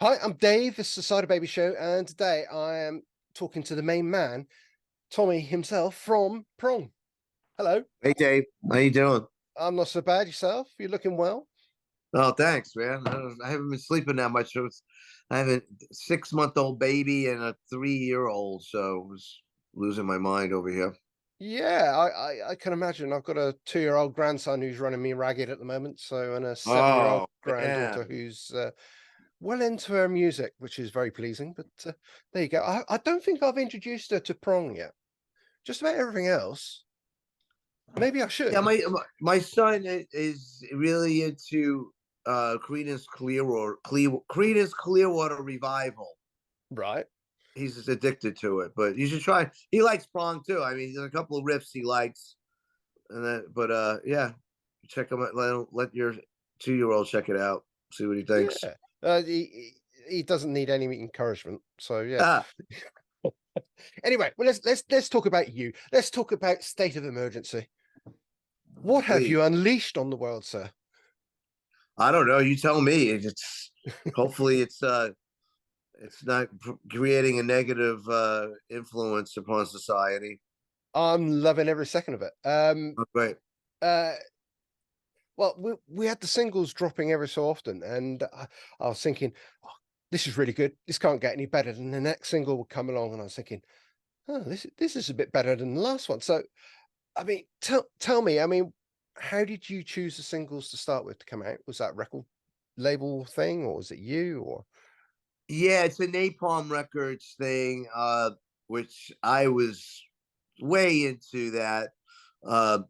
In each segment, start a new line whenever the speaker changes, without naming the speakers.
Hi, I'm Dave. This is the Cyderbaby show, and today I am talking to the main man, Tommy himself from Prong. Hello.
Hey Dave, how you doing?
I'm not so bad. Yourself? You're looking well.
Oh, thanks, man. I haven't been sleeping that much. I have a 6-month-old baby and a 3-year-old, so I was losing my mind over here.
Yeah, I can imagine. I've got a 2-year-old grandson who's running me ragged at the moment, so and a 7-year-old
Oh
granddaughter
man,
who's well into her music, which is very pleasing. But there you go. I don't think I've introduced her to Prong yet. Just about everything else. Maybe I
yeah,
should.
my son is really into Creedence Clearwater Revival.
Right.
He's just addicted to it, but you should try. He likes Prong too. I mean, there's a couple of riffs he likes, and that. But yeah, check him out. Let your 2-year-old check it out. See what he thinks.
Yeah. He doesn't need any encouragement. So yeah.
Ah,
Anyway, well let's talk about you. Let's talk about state of emergency. What have
please.
you unleashed on the world, sir?
I don't know. You tell me. It's hopefully it's not creating a negative influence upon society.
I'm loving every second of it.
Oh, great.
Uh, well, we had the singles dropping every so often, and I was thinking, oh, this is really good. This can't get any better. Than the next single would come along, and I was thinking, oh, this is a bit better than the last one. So, I mean, tell me, I mean, how did you choose the singles to start with to come out? Was that record label thing, or was it you, or
Yeah, it's a Napalm Records thing, which I was way into that. Uh,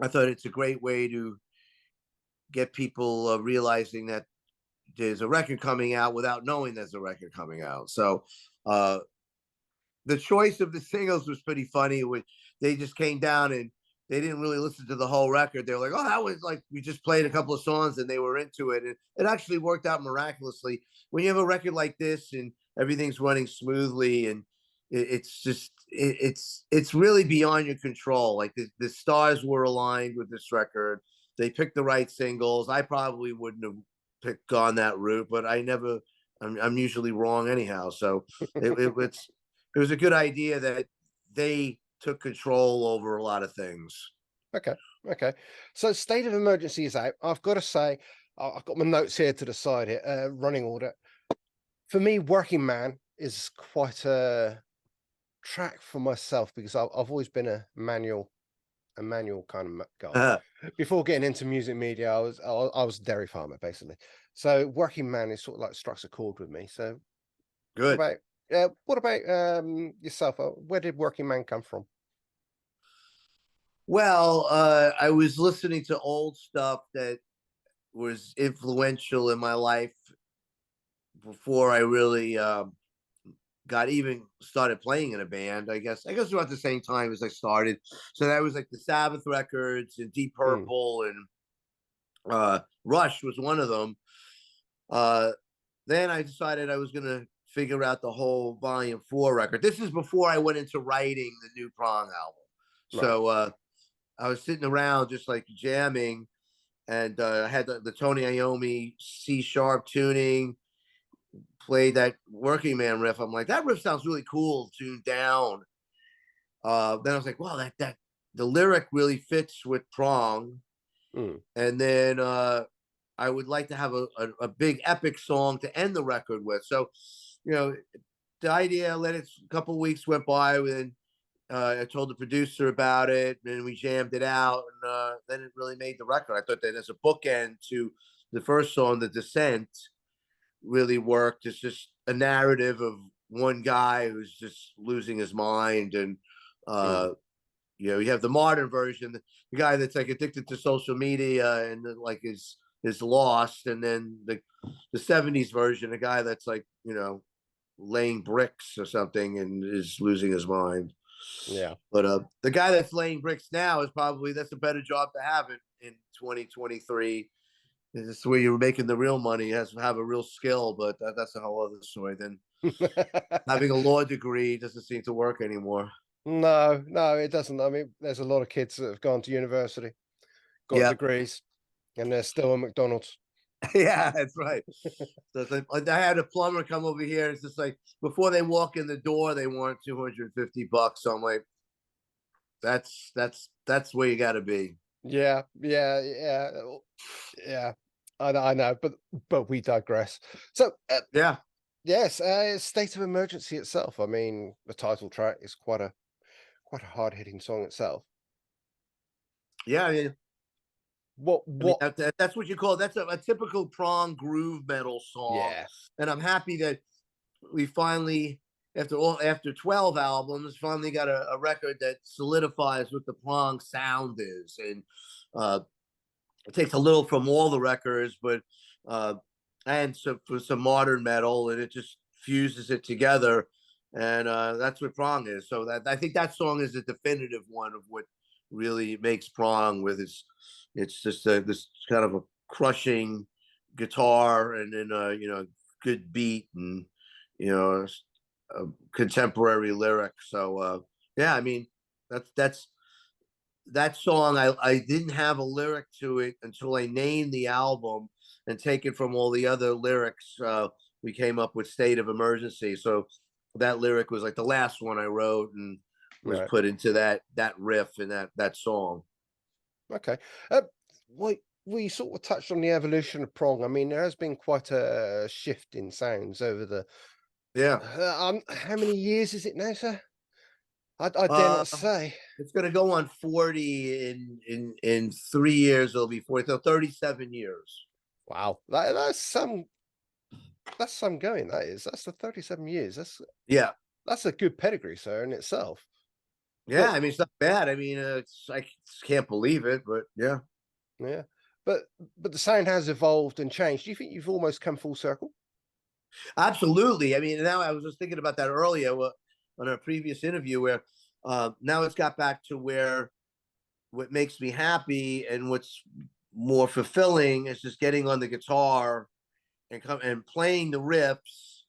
I thought it's a great way to get people realizing that there's a record coming out without knowing there's a record coming out. So uh, the choice of the singles was pretty funny. When they just came down and they didn't really listen to the whole record. They were like, "Oh, that was like we just played a couple of songs and they were into it." And it actually worked out miraculously. When you have a record like this and everything's running smoothly and it's really beyond your control. Like the stars were aligned with this record. They picked the right singles. I probably wouldn't have gone that route, but I never. I'm usually wrong anyhow. So it's it was a good idea that they took control over a lot of things.
okay, okay. So state of emergency is out. I've got to say, I've got my notes here to the side here, running order. For me, Working Man is quite a track for myself because I've always been a manual kind of guy. Before getting into music media, I was a dairy farmer basically. So Working Man is sort of like strikes a chord with me. So what
Good.
about what about yourself? Where did Working Man come from?
Well, I was listening to old stuff that was influential in my life before I really got even started playing in a band. I guess about the same time as I started. So that was like the Sabbath records and Deep
Hmm.
Purple and Rush was one of them. Uh, then I decided I was gonna figure out the whole Volume 4 record. This is before I went into writing the new Prong album.
Right.
So I was sitting around just like jamming, and I had the Tony Iommi C-sharp tuning. Played that Working Man riff. I'm like, that riff sounds really cool, tuned down. Then I was like, wow, that the lyric really fits with Prong.
Hmm.
And then I would like to have a big epic song to end the record with. So, you know, the idea, let it a couple of weeks went by, and I told the producer about it, and we jammed it out, and then it really made the record. I thought that as a bookend to the first song, "The Descent," really worked. It's just a narrative of one guy who's just losing his mind, and
Hmm.
uh, you have the modern version, the guy that's like addicted to social media and like is lost, and then the '70s version, a guy that's like laying bricks or something and is losing his mind.
Yeah.
But the guy that's laying bricks now is probably that's a better job to have in 2023. This is where you're making the real money. You have to have a real skill, but that's a whole other story. Then having a law degree doesn't seem to work anymore.
No, no, it doesn't. I mean, there's a lot of kids that have gone to university, got
Yeah,
degrees, and they're still at McDonald's.
Yeah, that's right. So it's like I had a plumber come over here. It's just like before they walk in the door, they want $250. So I'm like, that's where you got to be.
Yeah, yeah, yeah, yeah. I know, but we digress. So,
Yeah,
yes, State of Emergency itself. I mean, the title track is quite a hard hitting song itself.
yeah. I mean
What?
that's what you call that's a typical prong groove metal song,
Yeah,
and I'm happy that we finally, after 12 albums, finally got a record that solidifies what the prong sound is, and uh, it takes a little from all the records, but uh, and so for some modern metal, and it just fuses it together, and that's what Prong is. So that I think that song is a definitive one of what really makes Prong with it's just this kind of a crushing guitar and then good beat and you know contemporary lyrics. So yeah, I mean that's that song I didn't have a lyric to it until I named the album and taken from all the other lyrics. We came up with State of Emergency. So that lyric was like the last one I wrote and was
right.
put into that riff and that song.
Okay. We sort of touched on the evolution of prong. I mean, there has been quite a shift in sounds over the.
Yeah.
How many years is it now, sir? I dare
Uh
not say.
it's gonna go on 40 in 3 years, it'll be 40, so 37 years.
Wow, that's some going. That is. That's the 37 years.
Yeah.
That's a good pedigree, sir, in itself.
Yeah,
But
I mean it's not bad. I mean I can't believe it, but yeah.
yeah, but the sound has evolved and changed. Do you think you've almost come full circle?
Absolutely. I mean, now I was just thinking about that earlier on a previous interview where now it's got back to where what makes me happy and what's more fulfilling is just getting on the guitar and playing the riffs,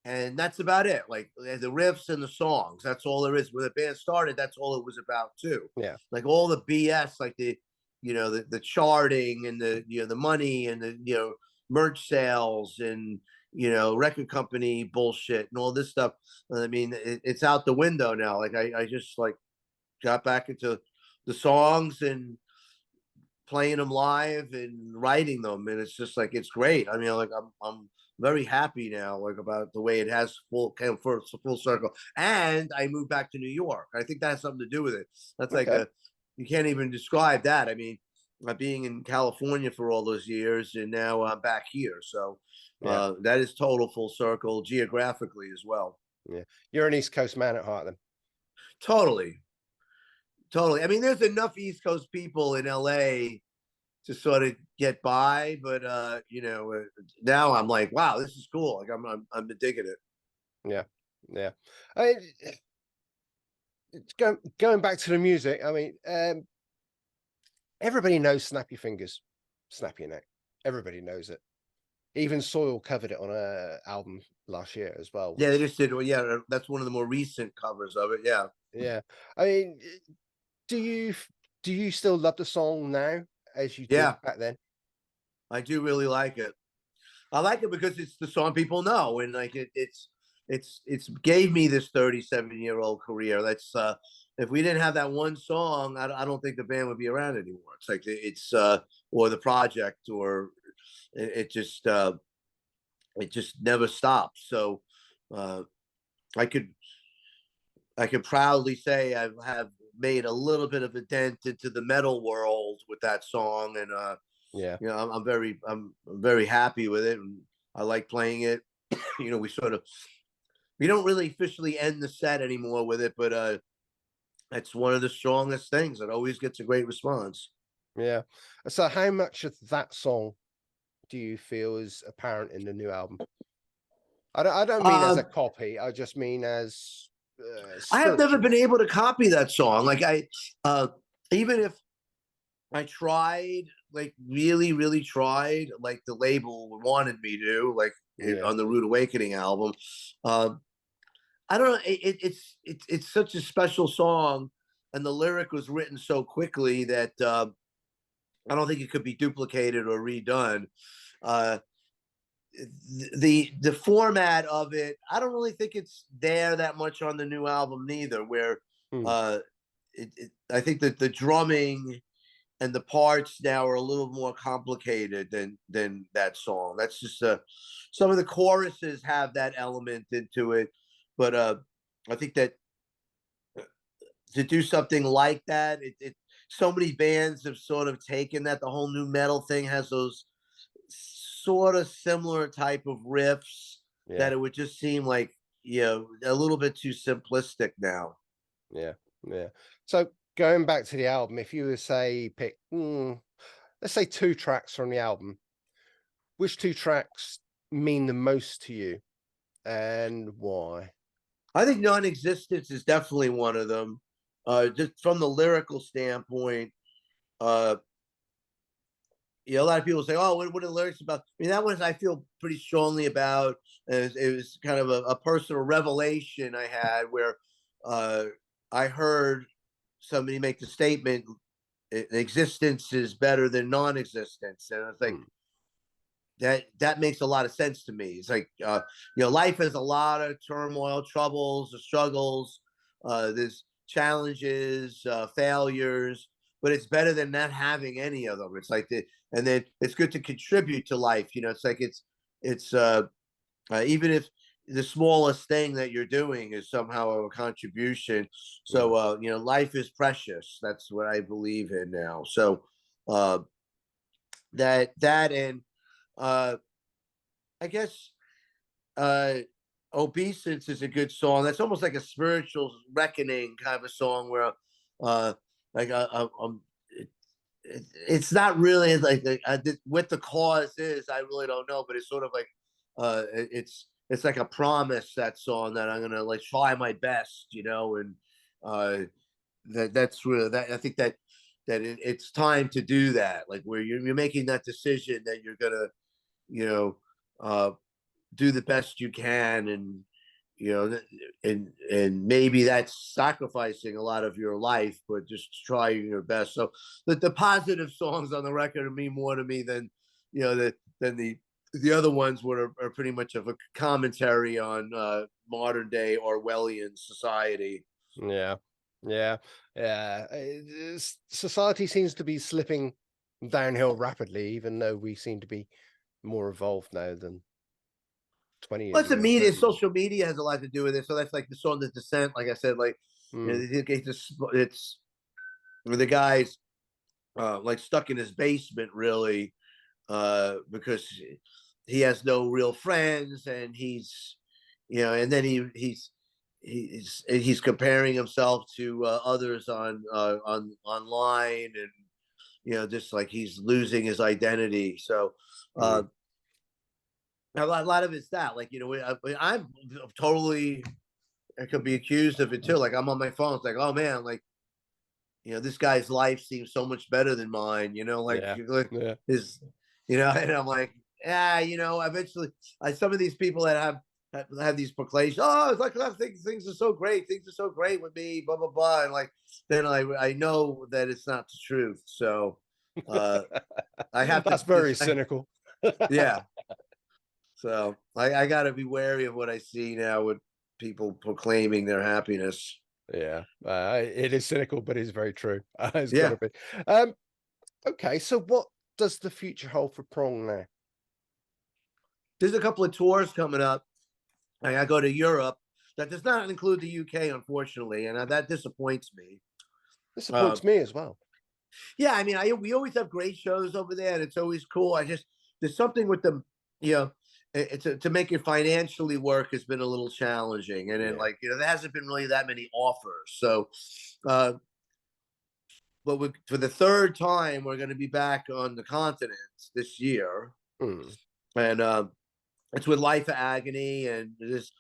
and that's about it. Like the riffs and the songs, that's all there is. When the band started, that's all it was about too.
Yeah,
Like all the BS, like the charting and the money and the merch sales and record company bullshit and all this stuff. I mean, it's out the window now. Like I just like got back into the songs and playing them live and writing them, and it's just like it's great. I mean, like I'm very happy now, like about the way it has came full circle. And I moved back to New York. I think that has something to do with it. That's like
okay,
a you can't even describe that. I mean, being in California for all those years, and now I'm back here. So
yeah,
that is total full circle geographically as well.
yeah. You're an East Coast man at heart, then.
Totally, totally. I mean, there's enough East Coast people in LA to sort of get by. But now I'm like, wow, this is cool. Like I'm digging it.
Yeah, yeah. I it's going back to the music. I mean, everybody knows "Snap Your Fingers, Snap Your Neck." Everybody knows it. Even Soil covered it on a album last year as well,
Yeah, they
which
just did. Well, yeah, that's one of the more recent covers of it. Yeah,
yeah. I mean, do you do you still love the song now as you did
yeah,
back then?
I do really like it. I like it because it's the song people know, and like it's gave me this 37-year-old career. That's if we didn't have that one song, I don't think the band would be around anymore. It's like it's or the project, or it it just never stops. So uh, I could I could proudly say I have made a little bit of a dent into the metal world with that song, and
Yeah,
I'm very happy with it, and I like playing it. We don't really officially end the set anymore with it, but it's one of the strongest things. It always gets a great response.
yeah. So, how much of that song do you feel is apparent in the new album? I don't mean as a
Um,
copy. I just mean as
I have never
spiritually.
been able to copy that song. Like uh, even if I tried, like really, really tried, like the label wanted me to, like
Yeah,
on the Rude Awakening album. Uh, I don't know. It's such a special song, and the lyric was written so quickly that I don't think it could be duplicated or redone. uh, the format of it, I don't really think it's there that much on the new album neither. Where
Hmm.
uh, I think that the drumming and the parts now are a little more complicated than that song. That's just some of the choruses have that element into it, but I think that to do something like that, so many bands have sort of taken that. The whole new metal thing has those sort of similar type of riffs that
Yeah.
it would just seem like, a little bit too simplistic now.
Yeah. Yeah. So going back to the album, if you were say pick, let's say 2 tracks from the album, which 2 tracks mean the most to you and why?
I think non-existence is definitely one of them. Just from the lyrical standpoint, uh, a lot of people say, "Oh, what are the lyrics about?" I mean, that one I feel pretty strongly about. It was kind of a personal revelation I had where uh, I heard somebody make the statement, "Existence is better than non-existence," and I was like,
Hmm.
that makes a lot of sense to me. It's like life has a lot of turmoil, troubles, struggles, there's challenges, failures, but it's better than not having any of them. It's like and then it's good to contribute to life. It's like it's even if the smallest thing that you're doing is somehow a contribution.
Mm.
So life is precious. That's what I believe in now. So uh, that and uh, I guess uh Obeisance is a good song. That's almost like a spiritual reckoning kind of a song where uh like it's not really like what the cause is. I really don't know, but it's sort of like it's like a promise, that song, that I'm gonna like try my best, and uh that's really that. I think that it's time to do that, like where you're making that decision that you're gonna you know uh do the best you can, and and maybe that's sacrificing a lot of your life, but just trying your best. So the positive songs on the record mean more to me than than the other ones, what are pretty much of a commentary on modern day Orwellian society.
Yeah. Yeah. Yeah. Society seems to be slipping downhill rapidly, even though we seem to be more evolved now than 20 years
Plus, the
ago,
media,
30 years.
social media has a lot to do with it. So that's like the song "The Descent." Like I said, like
Mm.
it's the guy's like stuck in his basement, really, because he has no real friends, and and then he's comparing himself to others on online, and just like he's losing his identity. So uh,
Mm.
a lot of it's that, like I'm totally, I could be accused of it too. Like I'm on my phone, it's like, oh man, like this guy's life seems so much better than mine. Like
Yeah. Yeah.
his, and I'm like, yeah, eventually, some of these people that have these proclamations, oh, it's like, oh, things are so great, things are so great with me, blah blah blah, and like then I know that it's not the truth. So uh, I have to
That's very cynical.
yeah. So I got to be wary of what I see now with people proclaiming their happiness.
Yeah, it is cynical, but it's very true. It's got
Yeah.
to be. Um, okay, so what does the future hold for Prong now?
There's a couple of tours coming up. I go to Europe. That does not include the UK, unfortunately, and that disappoints me. Uh,
Disappoints me as well.
yeah, I mean, we always have great shows over there, and it's always cool. There's something with them, you know, to make it financially work has been a little challenging, and then
Yeah.
like there hasn't been really that many offers. So, uh, but for the third time, we're going to be back on the continent this year,
Mm.
and it's with Life of Agony, and there's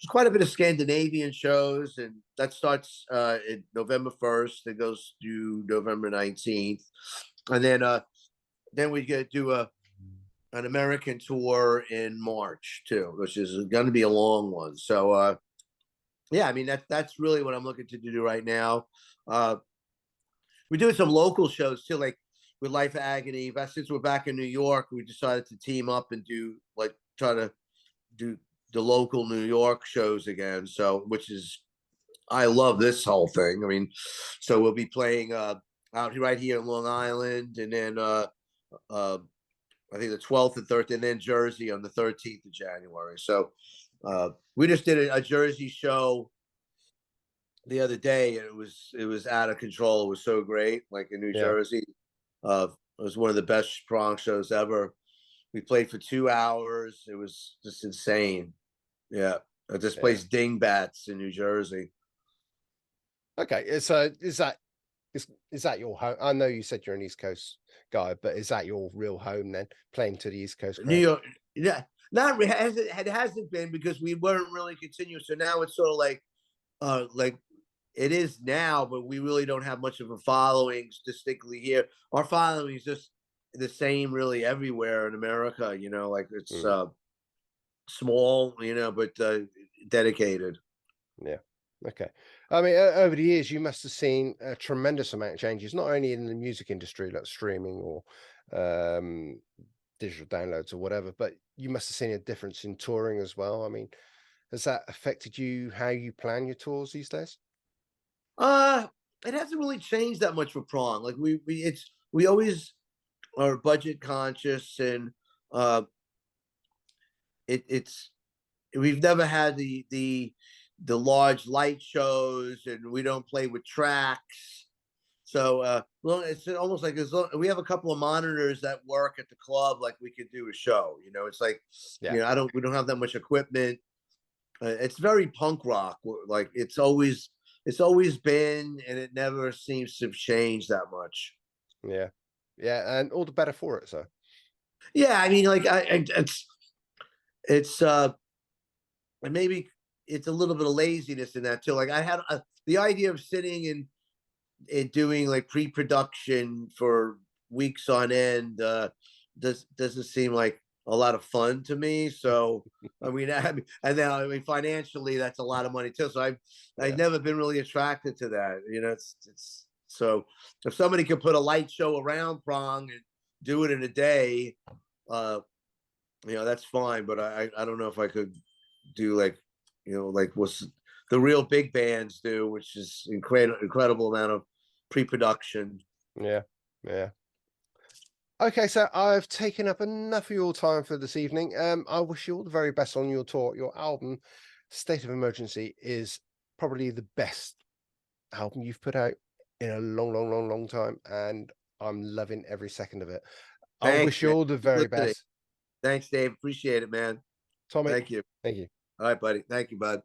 quite a bit of Scandinavian shows, and that starts in November 1st. It goes through November 19th, and then we get do an American tour in March too, which is going to be a long one. So yeah, I mean that's really what I'm looking to do right now. We're doing some local shows too, like with Life of Agony. But since we're back in New York, we decided to team up and try to do the local New York shows again. So, which is, I love this whole thing. I mean, so we'll be playing out here, right here in Long Island, and then uh, I think the 12th and 13th, and then Jersey on the 13th of January. So we just did a Jersey show the other day, and it was out of control. It was so great, like in New
Yeah,
Jersey. It was one of the best Prong shows ever. We played for 2 hours. It was just insane. Yeah, this
yeah.
place Dingbats in New Jersey.
Okay, so is that your home? I know you said you're an East Coast guy, but is that your real home then? Playing to the East Coast
New
crowd?
York, yeah, not hasn't it hasn't been because we weren't really continuous. So now it's sort of like it is now, but we really don't have much of a following distinctly here. Our following is just the same really everywhere in America. Like it's
Mm,
small, but dedicated.
yeah. Okay. I mean, over the years, you must have seen a tremendous amount of changes, not only in the music industry, like streaming or um, digital downloads or whatever, but you must have seen a difference in touring as well. I mean, has that affected you how you plan your tours these days?
Uh, it hasn't really changed that much for Prong. Like we always are budget conscious, and uh, it's we've never had the large light shows, and we don't play with tracks. So well, it's almost like we have a couple of monitors that work at the club, like we could do a show. It's like
Yeah.
we don't have that much equipment. It's very punk rock. Like it's always been, and it never seems to have changed that much.
Yeah. Yeah. And all the better for it. So,
Yeah, I mean, like it's and maybe it's a little bit of laziness in that too. Like I had the idea of sitting and doing like pre-production for weeks on end doesn't seem like a lot of fun to me. So and then financially that's a lot of money too. So I've
yeah.
never been really attracted to that. It's so if somebody could put a light show around Prong and do it in a day, uh, that's fine. But I don't know if I could do like what's the real big bands do, which is incredible amount of pre-production.
Yeah. Yeah. Okay, so I've taken up enough of your time for this evening. I wish you all the very best on your tour. Your album, State of Emergency, is probably the best album you've put out in a long, long, long, long time, and I'm loving every second of it. I
Thanks,
wish you
man.
all the
Keep
very
listening.
best.
Thanks, Dave. Appreciate it, man.
Tommy,
Thank you.
thank you.
All right, buddy. Thank you, bud.